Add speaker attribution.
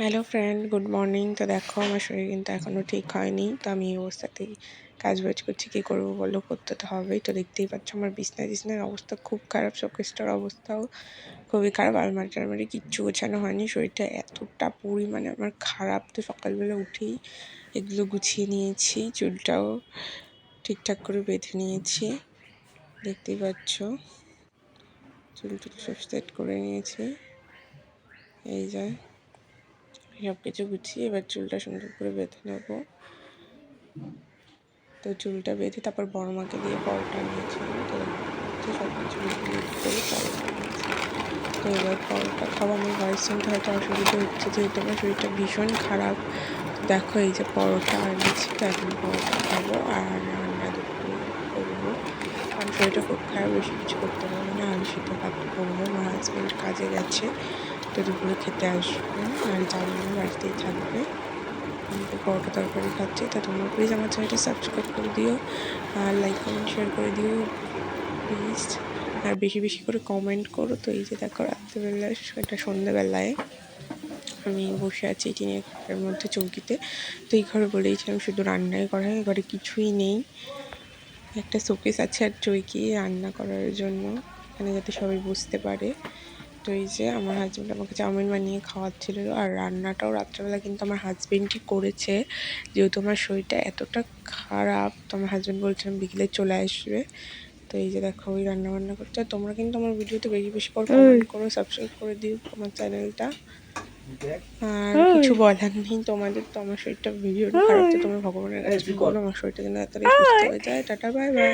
Speaker 1: Hello friend, good morning. তো দেখো আমার শরীর কিন্তু এখনও ঠিক হয়নি, তো আমি এই অবস্থাতেই কাজ বাজ করছি। কী করবো বলো, করতে তো হবেই। তো দেখতেই পাচ্ছ আমার বিছনার অবস্থা খুব খারাপ, শোকেসটার অবস্থাও খুবই খারাপ। আলমারি টালমারি কিচ্ছু গোছানো হয়নি, শরীরটা এতটা পরিমাণে আমার খারাপ। তো সকালবেলা উঠেই এগুলো গুছিয়ে নিয়েছি, চুলটাও ঠিকঠাক করে বেঁধে নিয়েছি, দেখতেই পাচ্ছ চুল টুল সব সেট করে নিয়েছি। এই যায় সব কিছু গুছিয়ে এবার চুলটা সুন্দর করে বেঁধে নেব। তো চুলটা বেঁধে তারপর বড় মাকে দিয়ে পরোটা নিয়েছিলাম, তো সব কিছু রেডি করে পরোটা নিয়েছি। তো এবার পরোটা খাওয়া আমার ভয়েস শুনতে হয়তো অসুবিধা হচ্ছে, যেহেতু আমার শরীরটা ভীষণ খারাপ। তো দেখো এই যে পরোটা আনিয়েছি, তো এখন পরোটা খাবো আর রান্না দুপুরে করবো। আমার শরীরটা খুব খারাপ, বেশি কিছু করতে পারবো না। আলু সিদ্ধ ভাত করবো, আমার হাজব্যান্ড কাজে গেছে, তো দুপুরে খেতে আসবে আর যাবে না, বাড়িতেই থাকবে। আমি তো পরোটা তরকারি খাচ্ছি। তা তোমরা প্লিজ আমার চ্যানেলটা সাবস্ক্রাইব করে দিও আর লাইক কমেন্ট শেয়ার করে দিও প্লিজ, আর বেশি বেশি করে কমেন্ট করো। তো এই যে দেখো রাত্রেবেলায়, এটা সন্ধ্যেবেলায় আমি বসে আছি টিনের ঘরের মধ্যে চৌকিতে। তো এই ঘরে বলেইছিলাম শুধু রান্নাই করা হয়, ঘরে কিছুই নেই, একটা শোকেস আছে আর চৌকি রান্না করার জন্য, এখানে যাতে সবাই বুঝতে পারে। তো এই যে আমার হাজব্যান্ড আমাকে চাউমিন বানিয়ে খাওয়াচ্ছিল, আর রান্নাটাও রাত্রেবেলা কিন্তু আমার হাজব্যান্ডই করেছে, যেহেতু আমার শরীরটা এতটা খারাপ। তো আমার হাজব্যান্ড বলছিলাম বিকেলে চলে আসবে। তো এই যে দেখো ওই রান্না বান্না করছে। আর তোমরা কিন্তু আমার ভিডিওতে বেশি বেশি করে কমেন্ট করো, সাবস্ক্রাইব করে দিও আমার চ্যানেলটা। আর কিছু বলার নেই তোমাদের, তো আমার শরীরটা ভীষণ খারাপ। তো তোমরা ভগবানের কাছে বলো আমার শরীরটা যেন তাড়াতাড়ি সুস্থ হয়ে যায়। Tata, bye bye.